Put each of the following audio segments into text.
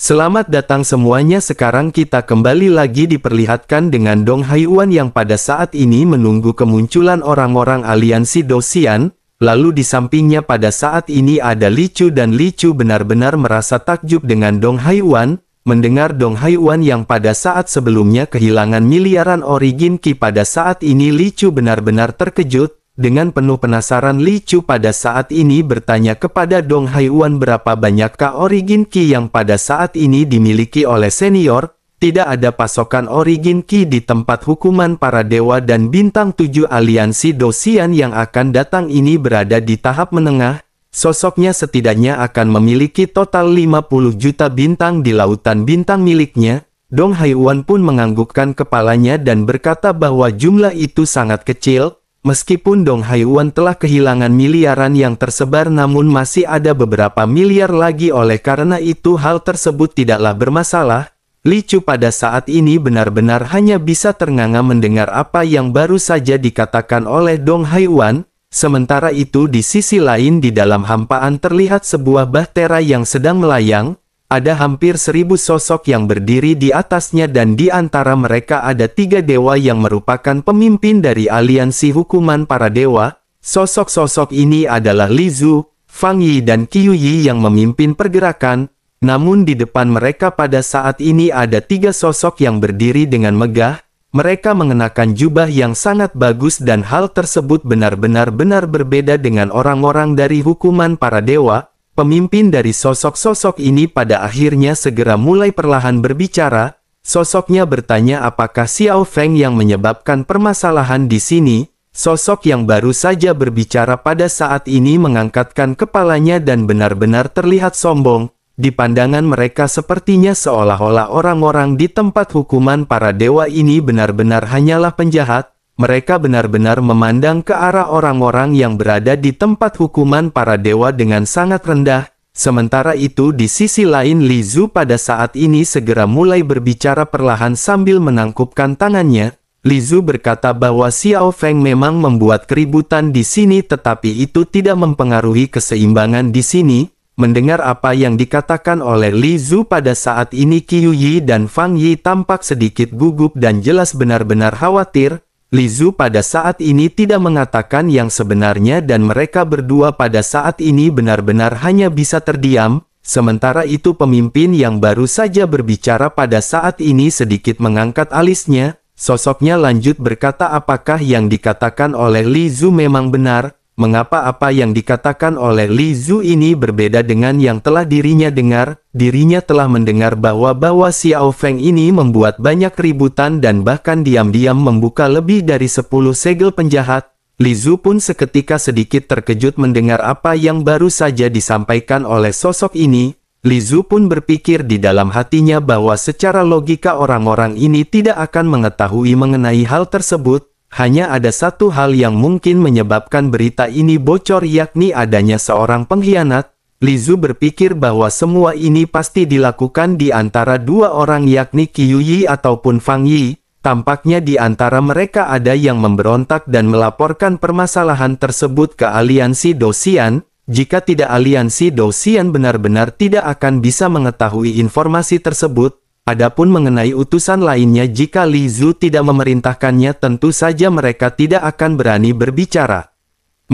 Selamat datang semuanya. Sekarang kita kembali lagi diperlihatkan dengan Dong Haiyuan yang pada saat ini menunggu kemunculan orang-orang aliansi Dosian. Lalu di sampingnya pada saat ini ada Li Chu dan Li Chu benar-benar merasa takjub dengan Dong Haiyuan. Mendengar Dong Haiyuan yang pada saat sebelumnya kehilangan miliaran origin Qi, pada saat ini Li Chu benar-benar terkejut. Dengan penuh penasaran Li Chu pada saat ini bertanya kepada Dong Haiyuan berapa banyakkah origin Qi yang pada saat ini dimiliki oleh senior. Tidak ada pasokan origin Qi di tempat hukuman para dewa dan bintang 7 aliansi Dosian yang akan datang ini berada di tahap menengah. Sosoknya setidaknya akan memiliki total 50 juta bintang di lautan bintang miliknya. Dong Haiyuan pun menganggukkan kepalanya dan berkata bahwa jumlah itu sangat kecil. Meskipun Dong Haiyuan telah kehilangan miliaran yang tersebar, namun masih ada beberapa miliar lagi. Oleh karena itu hal tersebut tidaklah bermasalah. Li Chu pada saat ini benar-benar hanya bisa ternganga mendengar apa yang baru saja dikatakan oleh Dong Haiyuan. Sementara itu di sisi lain di dalam hampaan terlihat sebuah bahtera yang sedang melayang. Ada hampir 1000 sosok yang berdiri di atasnya dan di antara mereka ada 3 dewa yang merupakan pemimpin dari aliansi hukuman para dewa. Sosok-sosok ini adalah Li Zu, Fang Yi dan Qiu Yi yang memimpin pergerakan. Namun di depan mereka pada saat ini ada 3 sosok yang berdiri dengan megah. Mereka mengenakan jubah yang sangat bagus dan hal tersebut benar-benar berbeda dengan orang-orang dari hukuman para dewa. Pemimpin dari sosok-sosok ini pada akhirnya segera mulai perlahan berbicara. Sosoknya bertanya apakah Xiao Feng yang menyebabkan permasalahan di sini. Sosok yang baru saja berbicara pada saat ini mengangkatkan kepalanya dan benar-benar terlihat sombong. Di pandangan mereka sepertinya seolah-olah orang-orang di tempat hukuman para dewa ini benar-benar hanyalah penjahat. Mereka benar-benar memandang ke arah orang-orang yang berada di tempat hukuman para dewa dengan sangat rendah. Sementara itu di sisi lain Li Zu pada saat ini segera mulai berbicara perlahan sambil menangkupkan tangannya. Li Zu berkata bahwa Xiao Feng memang membuat keributan di sini, tetapi itu tidak mempengaruhi keseimbangan di sini. Mendengar apa yang dikatakan oleh Li Zu pada saat ini Qiu Yi dan Fang Yi tampak sedikit gugup dan jelas benar-benar khawatir. Li Zu pada saat ini tidak mengatakan yang sebenarnya dan mereka berdua pada saat ini benar-benar hanya bisa terdiam. Sementara itu pemimpin yang baru saja berbicara pada saat ini sedikit mengangkat alisnya. Sosoknya lanjut berkata apakah yang dikatakan oleh Li Zu memang benar? Mengapa apa yang dikatakan oleh Li Zu ini berbeda dengan yang telah dirinya dengar? Dirinya telah mendengar bahwa Xiao Feng ini membuat banyak keributan dan bahkan diam-diam membuka lebih dari 10 segel penjahat. Li Zu pun seketika sedikit terkejut mendengar apa yang baru saja disampaikan oleh sosok ini. Li Zu pun berpikir di dalam hatinya bahwa secara logika orang-orang ini tidak akan mengetahui mengenai hal tersebut. Hanya ada satu hal yang mungkin menyebabkan berita ini bocor, yakni adanya seorang pengkhianat. Li Zu berpikir bahwa semua ini pasti dilakukan di antara 2 orang, yakni Qiu Yi ataupun Fang Yi. Tampaknya di antara mereka ada yang memberontak dan melaporkan permasalahan tersebut ke aliansi Dosian. Jika tidak, aliansi Dosian benar-benar tidak akan bisa mengetahui informasi tersebut. Adapun mengenai utusan lainnya, jika Li Zu tidak memerintahkannya tentu saja mereka tidak akan berani berbicara.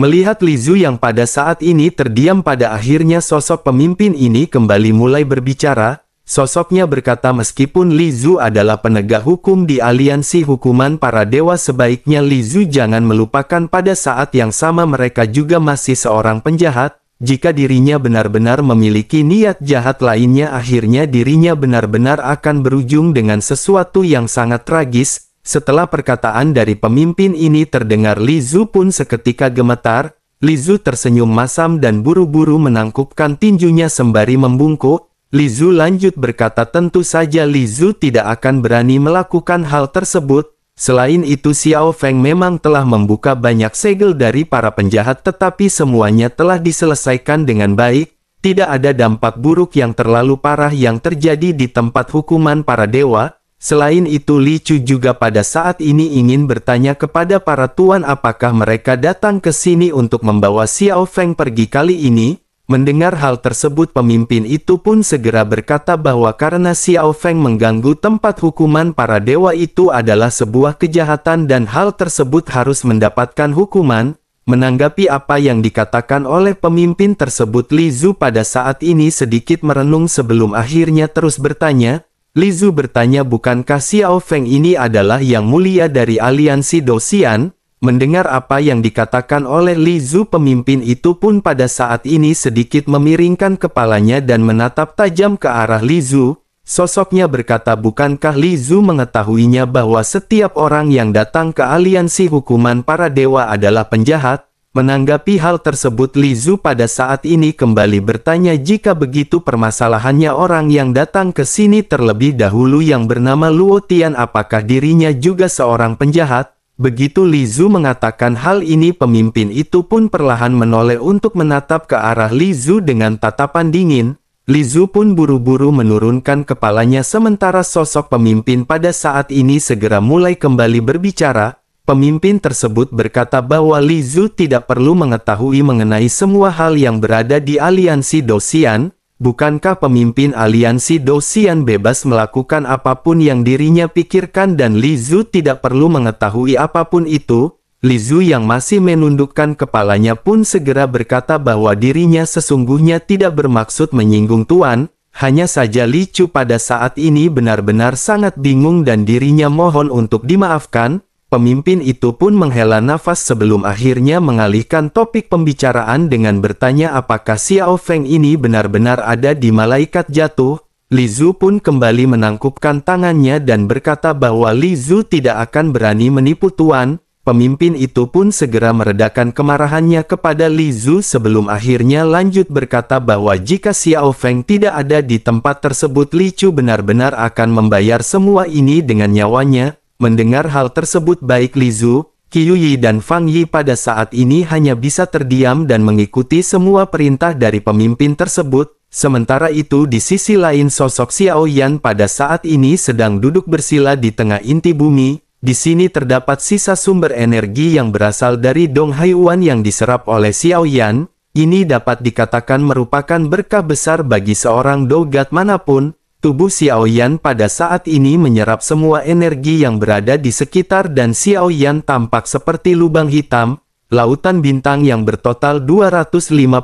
Melihat Li Zu yang pada saat ini terdiam, pada akhirnya sosok pemimpin ini kembali mulai berbicara. Sosoknya berkata meskipun Li Zu adalah penegak hukum di aliansi hukuman para dewa, sebaiknya Li Zu jangan melupakan pada saat yang sama mereka juga masih seorang penjahat. Jika dirinya benar-benar memiliki niat jahat lainnya, akhirnya dirinya benar-benar akan berujung dengan sesuatu yang sangat tragis. Setelah perkataan dari pemimpin ini terdengar, Li Zu pun seketika gemetar. Li Zu tersenyum masam dan buru-buru menangkupkan tinjunya sembari membungkuk. Li Zu lanjut berkata tentu saja Li Zu tidak akan berani melakukan hal tersebut. Selain itu Xiao Feng memang telah membuka banyak segel dari para penjahat, tetapi semuanya telah diselesaikan dengan baik. Tidak ada dampak buruk yang terlalu parah yang terjadi di tempat hukuman para dewa. Selain itu Li Chu juga pada saat ini ingin bertanya kepada para tuan apakah mereka datang ke sini untuk membawa Xiao Feng pergi kali ini. Mendengar hal tersebut pemimpin itu pun segera berkata bahwa karena Xiao Feng mengganggu tempat hukuman para dewa itu adalah sebuah kejahatan dan hal tersebut harus mendapatkan hukuman. Menanggapi apa yang dikatakan oleh pemimpin tersebut, Li Zhu pada saat ini sedikit merenung sebelum akhirnya terus bertanya. Li Zhu bertanya, bukankah Xiao Feng ini adalah yang mulia dari aliansi Dosian? Mendengar apa yang dikatakan oleh Li Zhu, pemimpin itu pun pada saat ini sedikit memiringkan kepalanya dan menatap tajam ke arah Li Zhu. Sosoknya berkata, bukankah Li Zhu mengetahuinya bahwa setiap orang yang datang ke aliansi hukuman para dewa adalah penjahat? Menanggapi hal tersebut, Li Zhu pada saat ini kembali bertanya, jika begitu permasalahannya orang yang datang ke sini terlebih dahulu yang bernama Luo Tian, apakah dirinya juga seorang penjahat? Begitu Li Zhu mengatakan hal ini, pemimpin itu pun perlahan menoleh untuk menatap ke arah Li Zhu dengan tatapan dingin. Li Zhu pun buru-buru menurunkan kepalanya sementara sosok pemimpin pada saat ini segera mulai kembali berbicara. Pemimpin tersebut berkata bahwa Li Zhu tidak perlu mengetahui mengenai semua hal yang berada di aliansi Dosian. Bukankah pemimpin aliansi Dosian bebas melakukan apapun yang dirinya pikirkan dan Li Zhu tidak perlu mengetahui apapun itu? Li Zhu yang masih menundukkan kepalanya pun segera berkata bahwa dirinya sesungguhnya tidak bermaksud menyinggung Tuan. Hanya saja Li Chu pada saat ini benar-benar sangat bingung dan dirinya mohon untuk dimaafkan. Pemimpin itu pun menghela nafas sebelum akhirnya mengalihkan topik pembicaraan dengan bertanya, apakah Xiao Feng ini benar-benar ada di Malaikat Jatuh? Li Zhu pun kembali menangkupkan tangannya dan berkata bahwa Li Zhu tidak akan berani menipu Tuan. Pemimpin itu pun segera meredakan kemarahannya kepada Li Zhu sebelum akhirnya lanjut berkata bahwa jika Xiao Feng tidak ada di tempat tersebut, Li Chu benar-benar akan membayar semua ini dengan nyawanya. Mendengar hal tersebut, baik Li Zhu, Qiu Yi dan Fang Yi pada saat ini hanya bisa terdiam dan mengikuti semua perintah dari pemimpin tersebut. Sementara itu di sisi lain sosok Xiao Yan pada saat ini sedang duduk bersila di tengah inti bumi. Di sini terdapat sisa sumber energi yang berasal dari Dong Haiyuan yang diserap oleh Xiao Yan. Ini dapat dikatakan merupakan berkah besar bagi seorang dogat manapun. Tubuh Xiao Yan pada saat ini menyerap semua energi yang berada di sekitar dan Xiao Yan tampak seperti lubang hitam. Lautan bintang yang bertotal 250.000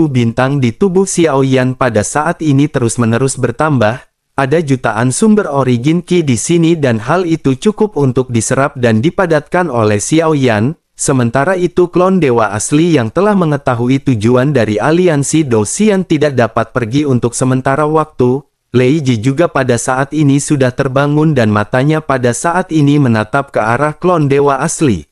bintang di tubuh Xiao Yan pada saat ini terus-menerus bertambah. Ada jutaan sumber origin Qi di sini dan hal itu cukup untuk diserap dan dipadatkan oleh Xiao Yan. Sementara itu klon dewa asli yang telah mengetahui tujuan dari aliansi Dosian tidak dapat pergi untuk sementara waktu. Lei Ji juga pada saat ini sudah terbangun dan matanya pada saat ini menatap ke arah klon dewa asli.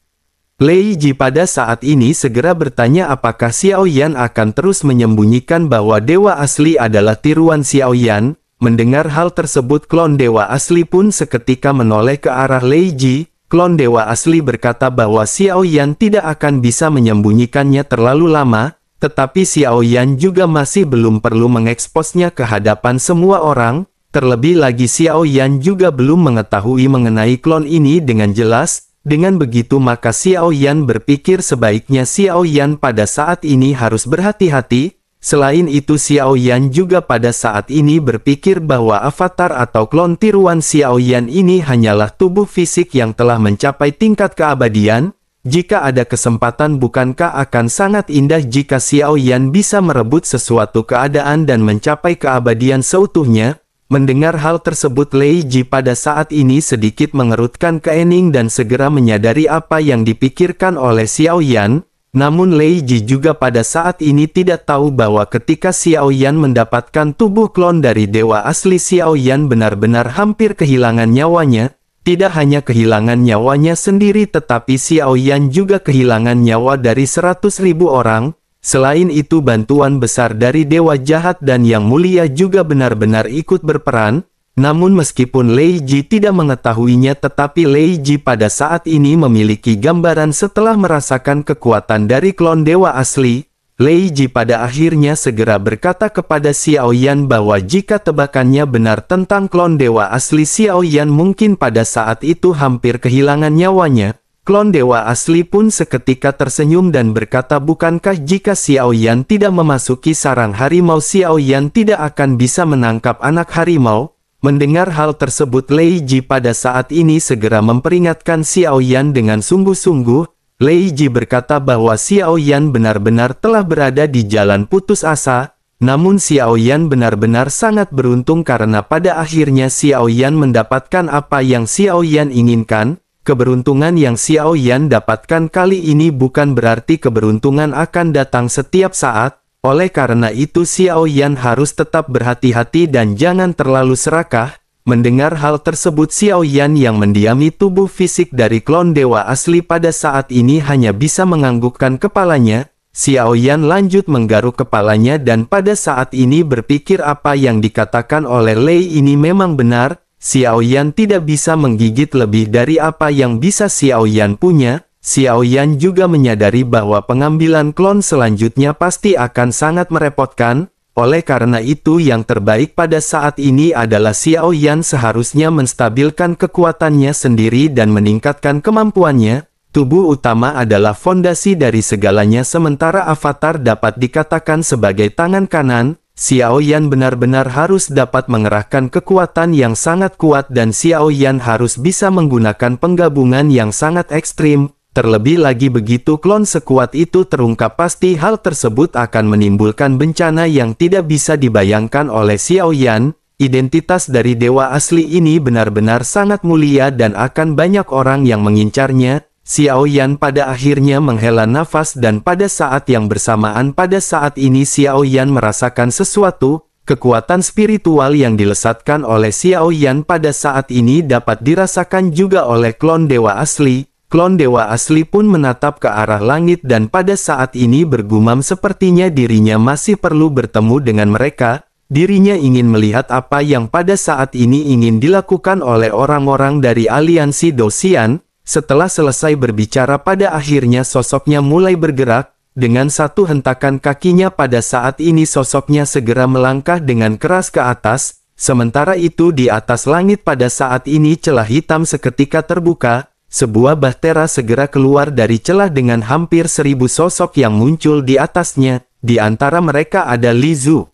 Lei Ji pada saat ini segera bertanya apakah Xiao Yan akan terus menyembunyikan bahwa dewa asli adalah tiruan Xiao Yan. Mendengar hal tersebut, klon dewa asli pun seketika menoleh ke arah Lei Ji. Klon dewa asli berkata bahwa Xiao Yan tidak akan bisa menyembunyikannya terlalu lama. Tetapi Xiao Yan juga masih belum perlu mengeksposnya ke hadapan semua orang. Terlebih lagi Xiao Yan juga belum mengetahui mengenai klon ini dengan jelas. Dengan begitu maka Xiao Yan berpikir sebaiknya Xiao Yan pada saat ini harus berhati-hati. Selain itu Xiao Yan juga pada saat ini berpikir bahwa avatar atau klon tiruan Xiao Yan ini hanyalah tubuh fisik yang telah mencapai tingkat keabadian. Jika ada kesempatan bukankah akan sangat indah jika Xiao Yan bisa merebut sesuatu keadaan dan mencapai keabadian seutuhnya? Mendengar hal tersebut Lei Ji pada saat ini sedikit mengerutkan kening dan segera menyadari apa yang dipikirkan oleh Xiao Yan. Namun Lei Ji juga pada saat ini tidak tahu bahwa ketika Xiao Yan mendapatkan tubuh klon dari dewa asli, Xiao Yan benar-benar hampir kehilangan nyawanya. Tidak hanya kehilangan nyawanya sendiri tetapi Xiao Yan juga kehilangan nyawa dari 100.000 orang. Selain itu bantuan besar dari dewa jahat dan yang mulia juga benar-benar ikut berperan. Namun meskipun Lei Ji tidak mengetahuinya tetapi Lei Ji pada saat ini memiliki gambaran setelah merasakan kekuatan dari klon dewa asli. Lei Ji pada akhirnya segera berkata kepada Xiao Yan bahwa jika tebakannya benar tentang klon dewa asli, Xiao Yan mungkin pada saat itu hampir kehilangan nyawanya. Klon dewa asli pun seketika tersenyum dan berkata, bukankah jika Xiao Yan tidak memasuki sarang harimau, Xiao Yan tidak akan bisa menangkap anak harimau? Mendengar hal tersebut, Lei Ji pada saat ini segera memperingatkan Xiao Yan dengan sungguh-sungguh. Lei Ji berkata bahwa Xiao Yan benar-benar telah berada di jalan putus asa, namun Xiao Yan benar-benar sangat beruntung karena pada akhirnya Xiao Yan mendapatkan apa yang Xiao Yan inginkan. Keberuntungan yang Xiao Yan dapatkan kali ini bukan berarti keberuntungan akan datang setiap saat, oleh karena itu Xiao Yan harus tetap berhati-hati dan jangan terlalu serakah. Mendengar hal tersebut, Xiao Yan yang mendiami tubuh fisik dari klon dewa asli pada saat ini hanya bisa menganggukkan kepalanya. Xiao Yan lanjut menggaruk kepalanya dan pada saat ini berpikir apa yang dikatakan oleh Lei ini memang benar. Xiao Yan tidak bisa menggigit lebih dari apa yang bisa Xiao Yan punya. Xiao Yan juga menyadari bahwa pengambilan klon selanjutnya pasti akan sangat merepotkan. Oleh karena itu yang terbaik pada saat ini adalah Xiao Yan seharusnya menstabilkan kekuatannya sendiri dan meningkatkan kemampuannya. Tubuh utama adalah fondasi dari segalanya, sementara avatar dapat dikatakan sebagai tangan kanan. Xiao Yan benar-benar harus dapat mengerahkan kekuatan yang sangat kuat dan Xiao Yan harus bisa menggunakan penggabungan yang sangat ekstrim. Terlebih lagi begitu klon sekuat itu terungkap, pasti hal tersebut akan menimbulkan bencana yang tidak bisa dibayangkan oleh Xiao Yan. Identitas dari dewa asli ini benar-benar sangat mulia dan akan banyak orang yang mengincarnya. Xiao Yan pada akhirnya menghela nafas dan pada saat yang bersamaan pada saat ini Xiao Yan merasakan sesuatu. Kekuatan spiritual yang dilesatkan oleh Xiao Yan pada saat ini dapat dirasakan juga oleh klon dewa asli. Klon dewa asli pun menatap ke arah langit dan pada saat ini bergumam sepertinya dirinya masih perlu bertemu dengan mereka. Dirinya ingin melihat apa yang pada saat ini ingin dilakukan oleh orang-orang dari aliansi Dosian. Setelah selesai berbicara pada akhirnya sosoknya mulai bergerak. Dengan satu hentakan kakinya pada saat ini sosoknya segera melangkah dengan keras ke atas. Sementara itu di atas langit pada saat ini celah hitam seketika terbuka. Sebuah bahtera segera keluar dari celah dengan hampir 1000 sosok yang muncul di atasnya. Di antara mereka ada Li Zhu,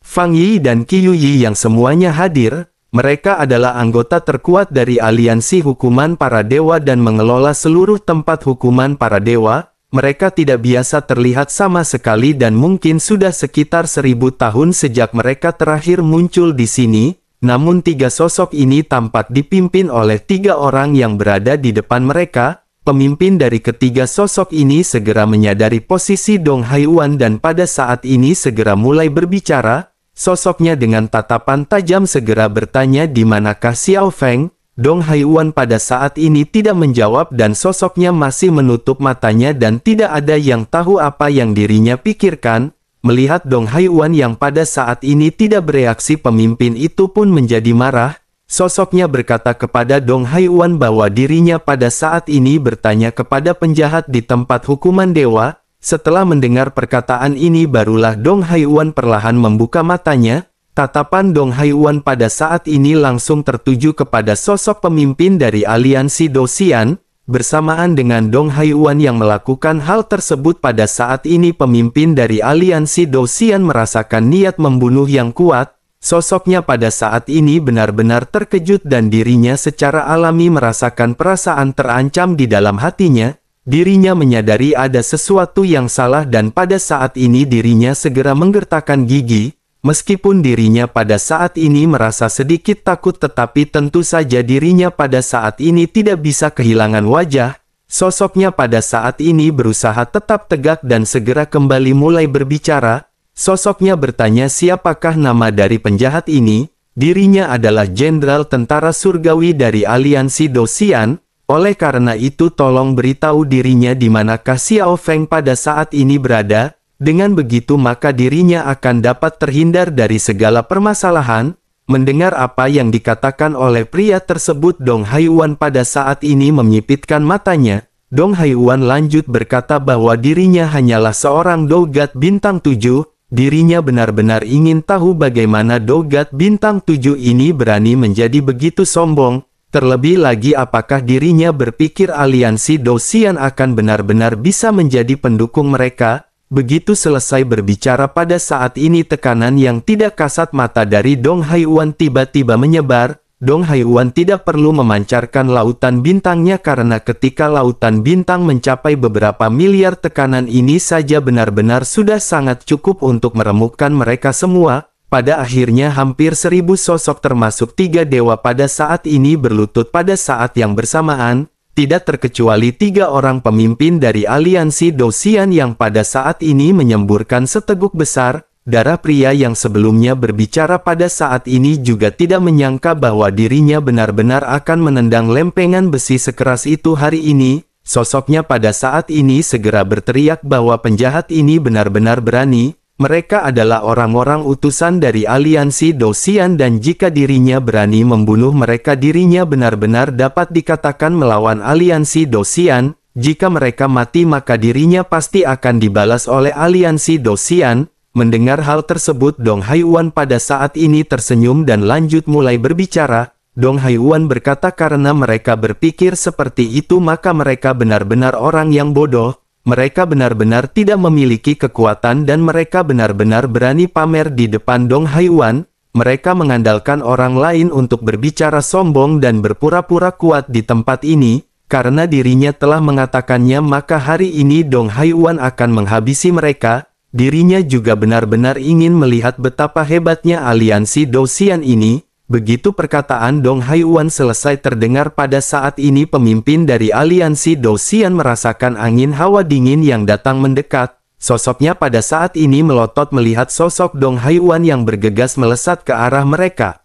Fang Yi dan Qiu Yi yang semuanya hadir. Mereka adalah anggota terkuat dari aliansi hukuman para dewa dan mengelola seluruh tempat hukuman para dewa. Mereka tidak biasa terlihat sama sekali dan mungkin sudah sekitar 1000 tahun sejak mereka terakhir muncul di sini. Namun 3 sosok ini tampak dipimpin oleh 3 orang yang berada di depan mereka. Pemimpin dari ketiga sosok ini segera menyadari posisi Dong Haiyuan dan pada saat ini segera mulai berbicara. Sosoknya dengan tatapan tajam segera bertanya di manakah Xiao Feng. Dong Haiyuan pada saat ini tidak menjawab dan sosoknya masih menutup matanya dan tidak ada yang tahu apa yang dirinya pikirkan. Melihat Dong Haiyuan yang pada saat ini tidak bereaksi, pemimpin itu pun menjadi marah. Sosoknya berkata kepada Dong Haiyuan bahwa dirinya pada saat ini bertanya kepada penjahat di tempat hukuman dewa. Setelah mendengar perkataan ini barulah Dong Haiyuan perlahan membuka matanya. Tatapan Dong Haiyuan pada saat ini langsung tertuju kepada sosok pemimpin dari aliansi Dosian. Bersamaan dengan Dong Haiyuan yang melakukan hal tersebut pada saat ini pemimpin dari aliansi Dosian merasakan niat membunuh yang kuat. Sosoknya pada saat ini benar-benar terkejut dan dirinya secara alami merasakan perasaan terancam di dalam hatinya. Dirinya menyadari ada sesuatu yang salah dan pada saat ini dirinya segera menggertakkan gigi. Meskipun dirinya pada saat ini merasa sedikit takut, tetapi tentu saja dirinya pada saat ini tidak bisa kehilangan wajah. Sosoknya pada saat ini berusaha tetap tegak dan segera kembali mulai berbicara. Sosoknya bertanya siapakah nama dari penjahat ini. Dirinya adalah Jenderal Tentara Surgawi dari aliansi Dosian. Oleh karena itu tolong beritahu dirinya di manakah Xiao Feng pada saat ini berada. Dengan begitu maka dirinya akan dapat terhindar dari segala permasalahan. Mendengar apa yang dikatakan oleh pria tersebut, Dong Haiyuan pada saat ini menyipitkan matanya. Dong Haiyuan lanjut berkata bahwa dirinya hanyalah seorang Dogat Bintang 7. Dirinya benar-benar ingin tahu bagaimana Dogat Bintang 7 ini berani menjadi begitu sombong. Terlebih lagi apakah dirinya berpikir aliansi Dosian akan benar-benar bisa menjadi pendukung mereka? Begitu selesai berbicara pada saat ini tekanan yang tidak kasat mata dari Dong Haiyuan tiba-tiba menyebar. Dong Haiyuan tidak perlu memancarkan lautan bintangnya karena ketika lautan bintang mencapai beberapa miliar tekanan ini saja benar-benar sudah sangat cukup untuk meremukkan mereka semua. Pada akhirnya hampir 1000 sosok termasuk 3 dewa pada saat ini berlutut pada saat yang bersamaan, tidak terkecuali 3 orang pemimpin dari aliansi Dosian yang pada saat ini menyemburkan seteguk besar darah. Pria yang sebelumnya berbicara pada saat ini juga tidak menyangka bahwa dirinya benar-benar akan menendang lempengan besi sekeras itu hari ini. Sosoknya pada saat ini segera berteriak bahwa penjahat ini benar-benar berani. Mereka adalah orang-orang utusan dari aliansi Dosian dan jika dirinya berani membunuh mereka dirinya benar-benar dapat dikatakan melawan aliansi Dosian. Jika mereka mati maka dirinya pasti akan dibalas oleh aliansi Dosian. Mendengar hal tersebut Dong Haiyuan pada saat ini tersenyum dan lanjut mulai berbicara. Dong Haiyuan berkata karena mereka berpikir seperti itu maka mereka benar-benar orang yang bodoh. Mereka benar-benar tidak memiliki kekuatan dan mereka benar-benar berani pamer di depan Dong Haiyuan. Mereka mengandalkan orang lain untuk berbicara sombong dan berpura-pura kuat di tempat ini. Karena dirinya telah mengatakannya maka hari ini Dong Haiyuan akan menghabisi mereka. Dirinya juga benar-benar ingin melihat betapa hebatnya aliansi Dosian ini. Begitu perkataan Dong Haiyuan selesai terdengar pada saat ini pemimpin dari aliansi Dosian merasakan angin hawa dingin yang datang mendekat. Sosoknya pada saat ini melotot melihat sosok Dong Haiyuan yang bergegas melesat ke arah mereka.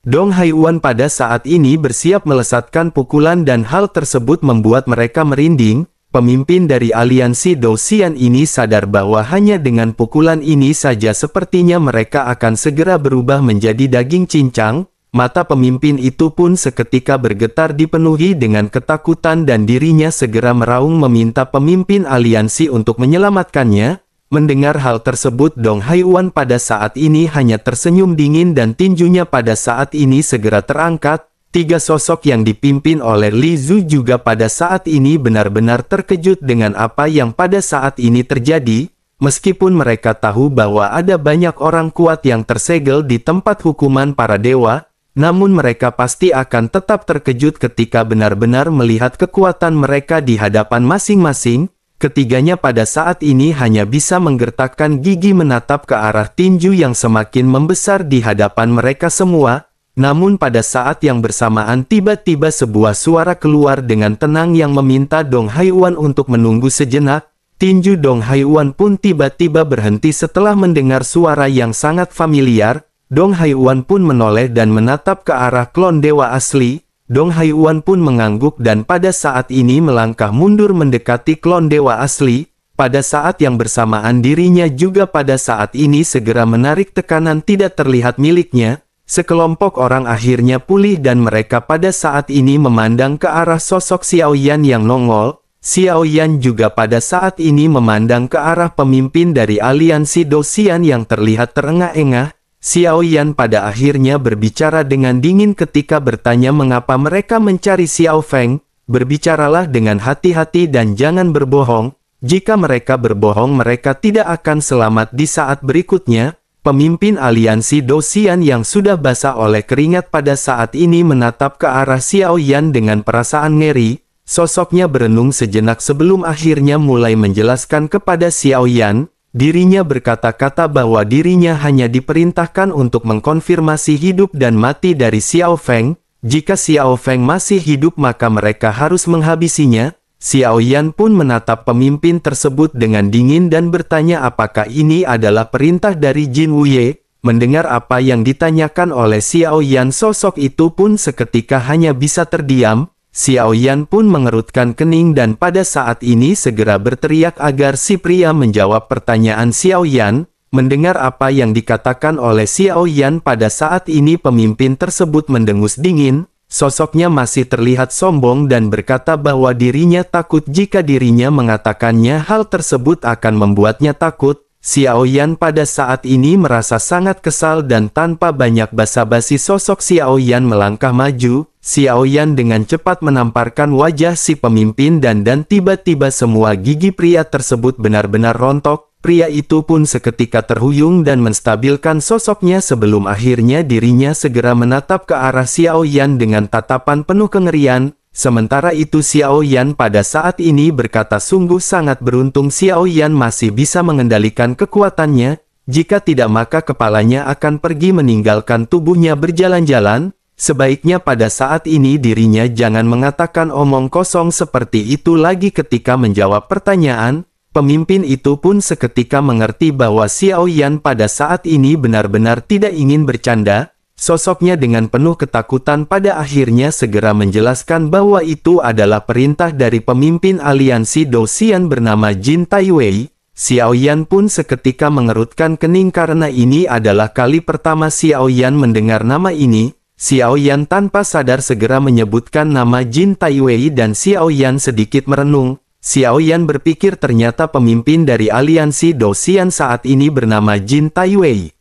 Dong Haiyuan pada saat ini bersiap melesatkan pukulan dan hal tersebut membuat mereka merinding. Pemimpin dari aliansi Dosian ini sadar bahwa hanya dengan pukulan ini saja sepertinya mereka akan segera berubah menjadi daging cincang. Mata pemimpin itu pun seketika bergetar dipenuhi dengan ketakutan dan dirinya segera meraung meminta pemimpin aliansi untuk menyelamatkannya. Mendengar hal tersebut Dong Haiyuan pada saat ini hanya tersenyum dingin dan tinjunya pada saat ini segera terangkat. 3 sosok yang dipimpin oleh Li Zhu juga pada saat ini benar-benar terkejut dengan apa yang pada saat ini terjadi. Meskipun mereka tahu bahwa ada banyak orang kuat yang tersegel di tempat hukuman para dewa, namun mereka pasti akan tetap terkejut ketika benar-benar melihat kekuatan mereka di hadapan masing-masing. Ketiganya pada saat ini hanya bisa menggertakkan gigi menatap ke arah tinju yang semakin membesar di hadapan mereka semua. Namun pada saat yang bersamaan tiba-tiba sebuah suara keluar dengan tenang yang meminta Dong Haiyuan untuk menunggu sejenak. Tinju Dong Haiyuan pun tiba-tiba berhenti setelah mendengar suara yang sangat familiar. Dong Haiyuan pun menoleh dan menatap ke arah klon dewa asli. Dong Haiyuan pun mengangguk dan pada saat ini melangkah mundur mendekati klon dewa asli. Pada saat yang bersamaan dirinya juga pada saat ini segera menarik tekanan tidak terlihat miliknya. Sekelompok orang akhirnya pulih dan mereka pada saat ini memandang ke arah sosok Xiao Yan yang nongol. Xiao Yan juga pada saat ini memandang ke arah pemimpin dari aliansi Dosian yang terlihat terengah-engah. Xiao Yan pada akhirnya berbicara dengan dingin ketika bertanya mengapa mereka mencari Xiao Feng. Berbicaralah dengan hati-hati dan jangan berbohong. Jika mereka berbohong mereka tidak akan selamat di saat berikutnya. Pemimpin aliansi Dosian yang sudah basah oleh keringat pada saat ini menatap ke arah Xiao Yan dengan perasaan ngeri. Sosoknya berenung sejenak sebelum akhirnya mulai menjelaskan kepada Xiao Yan. Dirinya berkata-kata bahwa dirinya hanya diperintahkan untuk mengkonfirmasi hidup dan mati dari Xiao Feng. Jika Xiao Feng masih hidup maka mereka harus menghabisinya. Xiao Yan pun menatap pemimpin tersebut dengan dingin dan bertanya apakah ini adalah perintah dari Jin Wuye. Mendengar apa yang ditanyakan oleh Xiao Yan sosok itu pun seketika hanya bisa terdiam. Xiao Yan pun mengerutkan kening dan pada saat ini segera berteriak agar si pria menjawab pertanyaan Xiao Yan. Mendengar apa yang dikatakan oleh Xiao Yan pada saat ini pemimpin tersebut mendengus dingin. Sosoknya masih terlihat sombong dan berkata bahwa dirinya takut jika dirinya mengatakannya hal tersebut akan membuatnya takut. Xiao Yan pada saat ini merasa sangat kesal dan tanpa banyak basa-basi sosok Xiao Yan melangkah maju. Xiao Yan dengan cepat menamparkan wajah si pemimpin dan tiba-tiba semua gigi pria tersebut benar-benar rontok. Pria itu pun seketika terhuyung dan menstabilkan sosoknya sebelum akhirnya dirinya segera menatap ke arah Xiao Yan dengan tatapan penuh kengerian. Sementara itu Xiao Yan pada saat ini berkata sungguh sangat beruntung Xiao Yan masih bisa mengendalikan kekuatannya, jika tidak maka kepalanya akan pergi meninggalkan tubuhnya berjalan-jalan. Sebaiknya pada saat ini dirinya jangan mengatakan omong kosong seperti itu lagi ketika menjawab pertanyaan. Pemimpin itu pun seketika mengerti bahwa Xiao Yan pada saat ini benar-benar tidak ingin bercanda. Sosoknya dengan penuh ketakutan pada akhirnya segera menjelaskan bahwa itu adalah perintah dari pemimpin aliansi Dou-Xian bernama Jin Taiwei. Xiao Yan pun seketika mengerutkan kening karena ini adalah kali pertama Xiao Yan mendengar nama ini. Xiao Yan tanpa sadar segera menyebutkan nama Jin Taiwei dan Xiao Yan sedikit merenung. Xiao Yan berpikir ternyata pemimpin dari aliansi Dou-Xian saat ini bernama Jin Taiwei.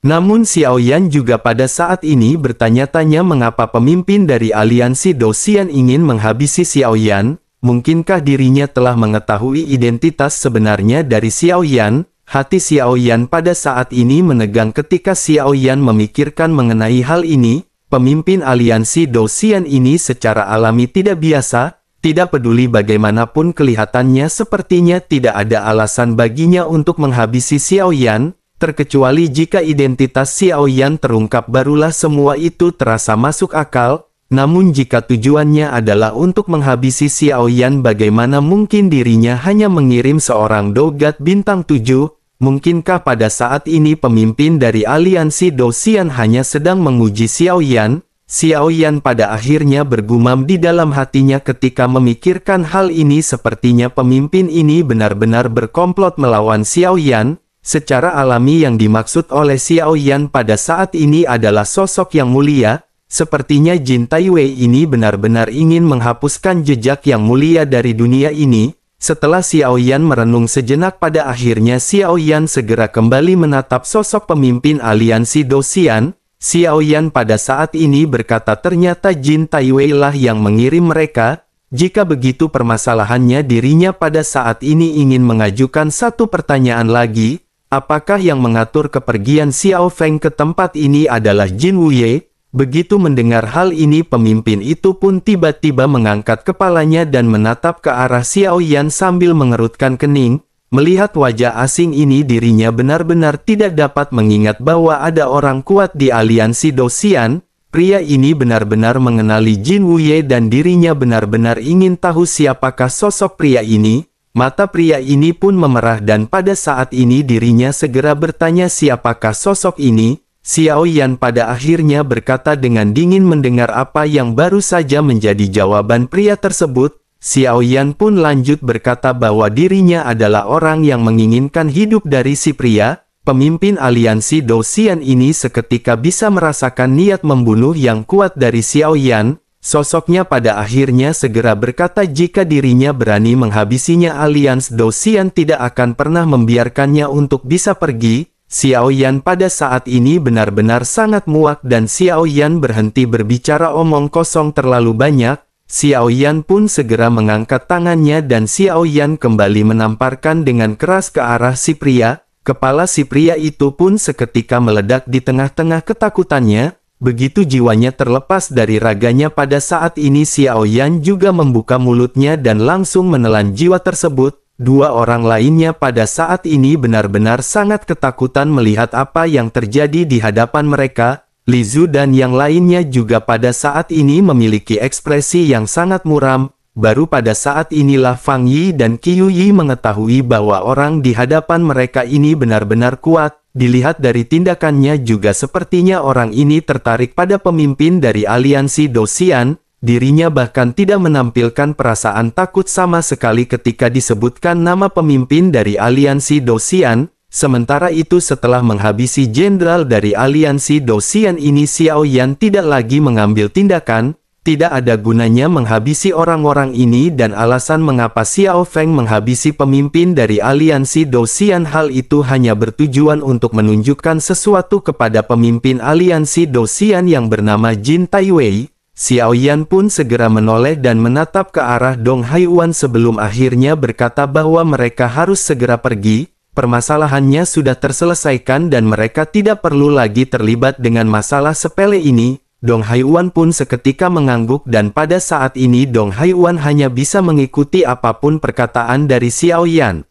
Namun Xiao Yan juga pada saat ini bertanya-tanya mengapa pemimpin dari aliansi Dou-Xian ingin menghabisi Xiao Yan. Mungkinkah dirinya telah mengetahui identitas sebenarnya dari Xiao Yan? Hati Xiao Yan pada saat ini menegang ketika Xiao Yan memikirkan mengenai hal ini. Pemimpin aliansi Dou-Xian ini secara alami tidak biasa. Tidak peduli bagaimanapun kelihatannya sepertinya tidak ada alasan baginya untuk menghabisi Xiao Yan. Terkecuali jika identitas Xiao Yan terungkap barulah semua itu terasa masuk akal. Namun jika tujuannya adalah untuk menghabisi Xiao Yan bagaimana mungkin dirinya hanya mengirim seorang Dogat bintang 7? Mungkinkah pada saat ini pemimpin dari aliansi Dou-Xian hanya sedang menguji Xiao Yan? Xiao Yan pada akhirnya bergumam di dalam hatinya ketika memikirkan hal ini sepertinya pemimpin ini benar-benar berkomplot melawan Xiao Yan. Secara alami yang dimaksud oleh Xiao Yan pada saat ini adalah sosok yang mulia. Sepertinya Jin Taiwei ini benar-benar ingin menghapuskan jejak yang mulia dari dunia ini. Setelah Xiao Yan merenung sejenak pada akhirnya Xiao Yan segera kembali menatap sosok pemimpin aliansi Dou-Xian. Xiao Yan pada saat ini berkata ternyata Jin Taiwei lah yang mengirim mereka. Jika begitu permasalahannya dirinya pada saat ini ingin mengajukan satu pertanyaan lagi. Apakah yang mengatur kepergian Xiao Feng ke tempat ini adalah Jin Wuye? Begitu mendengar hal ini pemimpin itu pun tiba-tiba mengangkat kepalanya dan menatap ke arah Xiao Yan sambil mengerutkan kening. Melihat wajah asing ini dirinya benar-benar tidak dapat mengingat bahwa ada orang kuat di aliansi Dou-Xian. Pria ini benar-benar mengenali Jin Wuye dan dirinya benar-benar ingin tahu siapakah sosok pria ini. Mata pria ini pun memerah dan pada saat ini dirinya segera bertanya siapakah sosok ini. Xiao Yan pada akhirnya berkata dengan dingin mendengar apa yang baru saja menjadi jawaban pria tersebut. Xiao Yan pun lanjut berkata bahwa dirinya adalah orang yang menginginkan hidup dari si pria. Pemimpin aliansi Dou-Xian ini seketika bisa merasakan niat membunuh yang kuat dari Xiao Yan. Sosoknya pada akhirnya segera berkata jika dirinya berani menghabisinya aliansi Dou-Xian tidak akan pernah membiarkannya untuk bisa pergi. Xiao Yan pada saat ini benar-benar sangat muak dan Xiao Yan berhenti berbicara omong kosong terlalu banyak. Xiao Yan pun segera mengangkat tangannya dan Xiao Yan kembali menamparkan dengan keras ke arah si pria. Kepala si pria itu pun seketika meledak di tengah-tengah ketakutannya. Begitu jiwanya terlepas dari raganya pada saat ini Xiao Yan juga membuka mulutnya dan langsung menelan jiwa tersebut. Dua orang lainnya pada saat ini benar-benar sangat ketakutan melihat apa yang terjadi di hadapan mereka. Li Zhu dan yang lainnya juga pada saat ini memiliki ekspresi yang sangat muram. Baru pada saat inilah Fang Yi dan Qiu Yi mengetahui bahwa orang di hadapan mereka ini benar-benar kuat. Dilihat dari tindakannya juga sepertinya orang ini tertarik pada pemimpin dari aliansi Dou-Xian. Dirinya bahkan tidak menampilkan perasaan takut sama sekali ketika disebutkan nama pemimpin dari aliansi Dou-Xian. Sementara itu setelah menghabisi jenderal dari aliansi Dou-Xian ini Xiao Yan tidak lagi mengambil tindakan. Tidak ada gunanya menghabisi orang-orang ini dan alasan mengapa Xiao Feng menghabisi pemimpin dari aliansi Dou-Xian hal itu hanya bertujuan untuk menunjukkan sesuatu kepada pemimpin aliansi Dou-Xian yang bernama Jin Taiwei. Xiao Yan pun segera menoleh dan menatap ke arah Dong Haiyuan sebelum akhirnya berkata bahwa mereka harus segera pergi. Permasalahannya sudah terselesaikan dan mereka tidak perlu lagi terlibat dengan masalah sepele ini. Dong Haiyuan pun seketika mengangguk dan pada saat ini Dong Haiyuan hanya bisa mengikuti apapun perkataan dari Xiao Yan.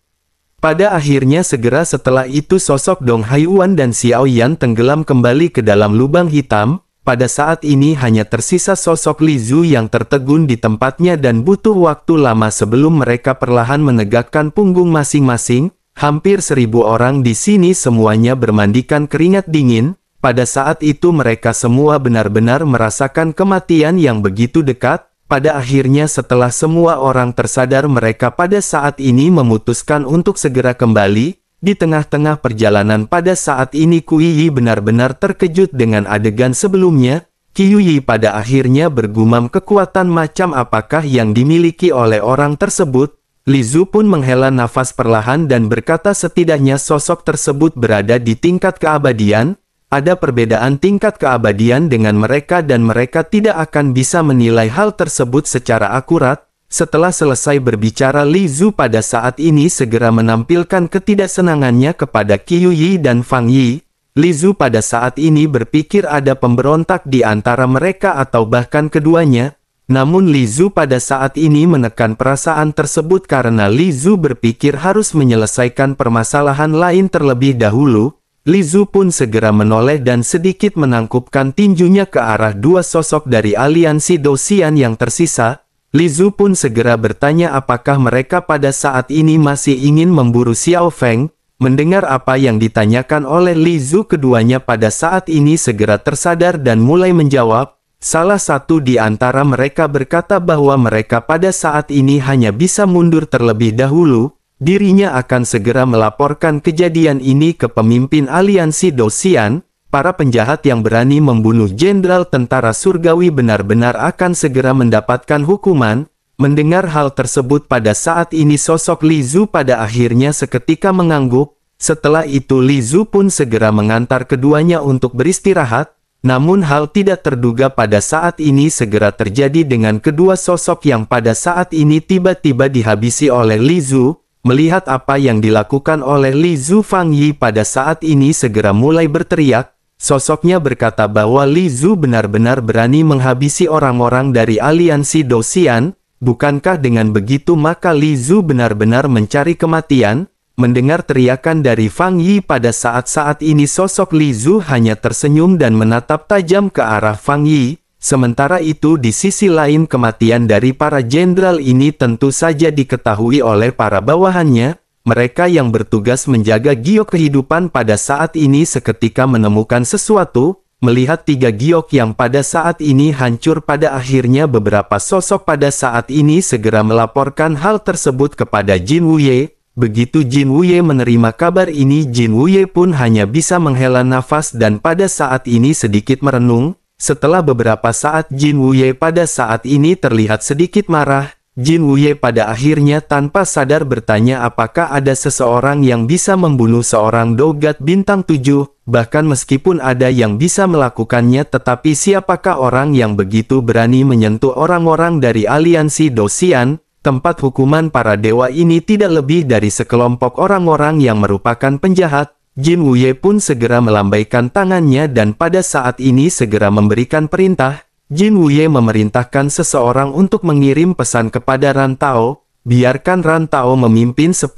Pada akhirnya segera setelah itu sosok Dong Haiyuan dan Xiao Yan tenggelam kembali ke dalam lubang hitam. Pada saat ini hanya tersisa sosok Li Zu yang tertegun di tempatnya dan butuh waktu lama sebelum mereka perlahan menegakkan punggung masing-masing. Hampir 1000 orang di sini semuanya bermandikan keringat dingin. Pada saat itu mereka semua benar-benar merasakan kematian yang begitu dekat. Pada akhirnya setelah semua orang tersadar mereka pada saat ini memutuskan untuk segera kembali. Di tengah-tengah perjalanan pada saat ini Kui Yi benar-benar terkejut dengan adegan sebelumnya. Qiu Yi pada akhirnya bergumam kekuatan macam apakah yang dimiliki oleh orang tersebut. Li Zu pun menghela nafas perlahan dan berkata setidaknya sosok tersebut berada di tingkat keabadian. Ada perbedaan tingkat keabadian dengan mereka dan mereka tidak akan bisa menilai hal tersebut secara akurat. Setelah selesai berbicara Li Zu pada saat ini segera menampilkan ketidaksenangannya kepada Qiu Yi dan Fang Yi. Li Zu pada saat ini berpikir ada pemberontak di antara mereka atau bahkan keduanya. Namun Li Zu pada saat ini menekan perasaan tersebut karena Li Zu berpikir harus menyelesaikan permasalahan lain terlebih dahulu. Li Zu pun segera menoleh dan sedikit menangkupkan tinjunya ke arah dua sosok dari aliansi Dou-Xian yang tersisa. Li Zu pun segera bertanya apakah mereka pada saat ini masih ingin memburu Xiao Feng. Mendengar apa yang ditanyakan oleh Li Zu keduanya pada saat ini segera tersadar dan mulai menjawab. Salah satu di antara mereka berkata bahwa mereka pada saat ini hanya bisa mundur terlebih dahulu. Dirinya akan segera melaporkan kejadian ini ke pemimpin aliansi Dou-Xian. Para penjahat yang berani membunuh Jenderal Tentara Surgawi benar-benar akan segera mendapatkan hukuman. Mendengar hal tersebut pada saat ini sosok Li Zu pada akhirnya seketika mengangguk. Setelah itu Li Zu pun segera mengantar keduanya untuk beristirahat. Namun hal tidak terduga pada saat ini segera terjadi dengan kedua sosok yang pada saat ini tiba-tiba dihabisi oleh Li Zu. Melihat apa yang dilakukan oleh Li Zu, Fang Yi pada saat ini segera mulai berteriak. Sosoknya berkata bahwa Li Zu benar-benar berani menghabisi orang-orang dari aliansi Dou-Xian. Bukankah dengan begitu maka Li Zu benar-benar mencari kematian? Mendengar teriakan dari Fang Yi pada saat-saat ini sosok Li Zu hanya tersenyum dan menatap tajam ke arah Fang Yi. Sementara itu di sisi lain kematian dari para jenderal ini tentu saja diketahui oleh para bawahannya. Mereka yang bertugas menjaga giok kehidupan pada saat ini seketika menemukan sesuatu. Melihat 3 giok yang pada saat ini hancur pada akhirnya beberapa sosok pada saat ini segera melaporkan hal tersebut kepada Jin Wuye. Begitu Jin Wuye menerima kabar ini Jin Wuye pun hanya bisa menghela nafas dan pada saat ini sedikit merenung. Setelah beberapa saat Jin Wuye pada saat ini terlihat sedikit marah. Jin Wuye pada akhirnya tanpa sadar bertanya apakah ada seseorang yang bisa membunuh seorang Dogat bintang 7. Bahkan meskipun ada yang bisa melakukannya tetapi siapakah orang yang begitu berani menyentuh orang-orang dari aliansi Dou-Xian? Tempat hukuman para dewa ini tidak lebih dari sekelompok orang-orang yang merupakan penjahat. Jin Wuye pun segera melambaikan tangannya dan pada saat ini segera memberikan perintah. Jin Wuye memerintahkan seseorang untuk mengirim pesan kepada Ran Tao. Biarkan Ran Tao memimpin 10.000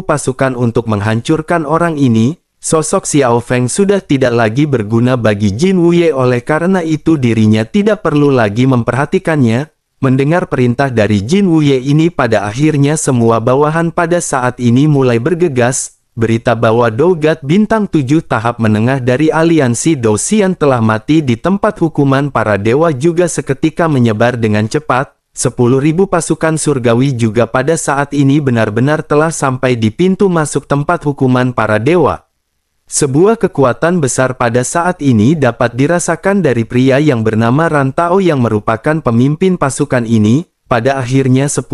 pasukan untuk menghancurkan orang ini. Sosok Xiao Feng sudah tidak lagi berguna bagi Jin Wuye oleh karena itu dirinya tidak perlu lagi memperhatikannya. Mendengar perintah dari Jin Wuye ini pada akhirnya semua bawahan pada saat ini mulai bergegas. Berita bahwa Dogat bintang 7 tahap menengah dari aliansi Dou-Xian telah mati di tempat hukuman para dewa juga seketika menyebar dengan cepat. 10.000 pasukan surgawi juga pada saat ini benar-benar telah sampai di pintu masuk tempat hukuman para dewa. Sebuah kekuatan besar pada saat ini dapat dirasakan dari pria yang bernama Ran Tao yang merupakan pemimpin pasukan ini. Pada akhirnya 10.000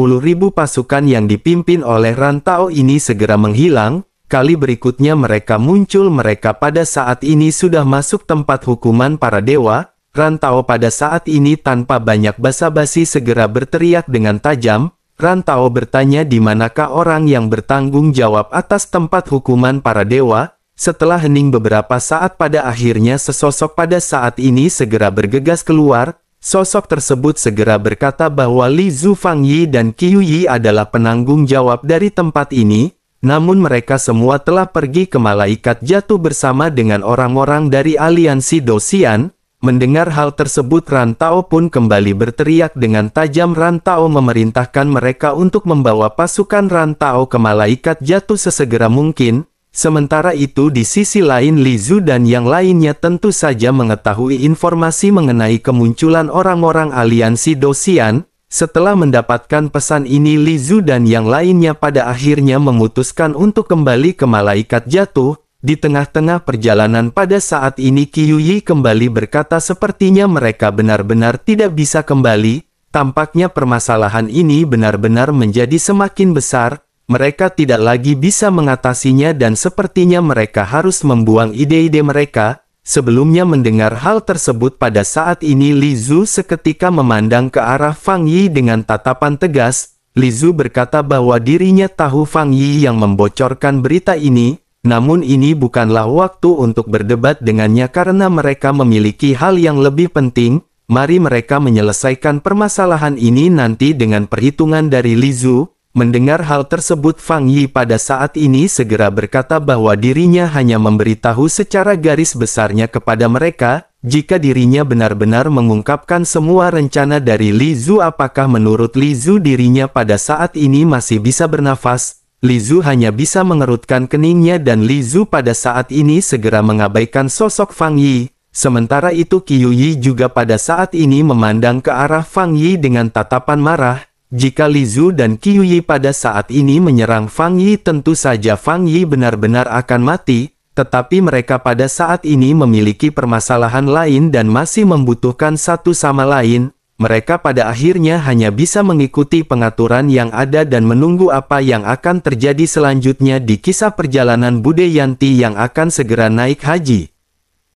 pasukan yang dipimpin oleh Ran Tao ini segera menghilang. Kali berikutnya mereka muncul, mereka pada saat ini sudah masuk tempat hukuman para dewa. Ran Tao pada saat ini tanpa banyak basa-basi segera berteriak dengan tajam. Ran Tao bertanya di manakah orang yang bertanggung jawab atas tempat hukuman para dewa. Setelah hening beberapa saat pada akhirnya sesosok pada saat ini segera bergegas keluar. Sosok tersebut segera berkata bahwa Li Zhu, Fang Yi dan Qiu Yi adalah penanggung jawab dari tempat ini. Namun mereka semua telah pergi ke Malaikat Jatuh bersama dengan orang-orang dari aliansi Dosian. Mendengar hal tersebut Ran Tao pun kembali berteriak dengan tajam. Ran Tao memerintahkan mereka untuk membawa pasukan Ran Tao ke Malaikat Jatuh sesegera mungkin. Sementara itu di sisi lain Li Zhu dan yang lainnya tentu saja mengetahui informasi mengenai kemunculan orang-orang aliansi Dosian. Setelah mendapatkan pesan ini Li Zhu dan yang lainnya pada akhirnya memutuskan untuk kembali ke Malaikat Jatuh. Di tengah-tengah perjalanan pada saat ini Qiu Yi kembali berkata sepertinya mereka benar-benar tidak bisa kembali. Tampaknya permasalahan ini benar-benar menjadi semakin besar. Mereka tidak lagi bisa mengatasinya dan sepertinya mereka harus membuang ide-ide mereka. Sebelumnya mendengar hal tersebut pada saat ini Li Zhu seketika memandang ke arah Fang Yi dengan tatapan tegas. Li Zhu berkata bahwa dirinya tahu Fang Yi yang membocorkan berita ini. Namun ini bukanlah waktu untuk berdebat dengannya karena mereka memiliki hal yang lebih penting. Mari mereka menyelesaikan permasalahan ini nanti dengan perhitungan dari Li Zhu. Mendengar hal tersebut Fang Yi pada saat ini segera berkata bahwa dirinya hanya memberitahu secara garis besarnya kepada mereka. Jika dirinya benar-benar mengungkapkan semua rencana dari Li Zhu, apakah menurut Li Zhu dirinya pada saat ini masih bisa bernafas? Li Zhu hanya bisa mengerutkan keningnya dan Li Zhu pada saat ini segera mengabaikan sosok Fang Yi. Sementara itu Qiu Yi juga pada saat ini memandang ke arah Fang Yi dengan tatapan marah. Jika Li Zhu dan Qiu Yi pada saat ini menyerang Fang Yi tentu saja Fang Yi benar-benar akan mati. Tetapi mereka pada saat ini memiliki permasalahan lain dan masih membutuhkan satu sama lain. Mereka pada akhirnya hanya bisa mengikuti pengaturan yang ada dan menunggu apa yang akan terjadi selanjutnya di kisah perjalanan Bude Yanti yang akan segera naik haji.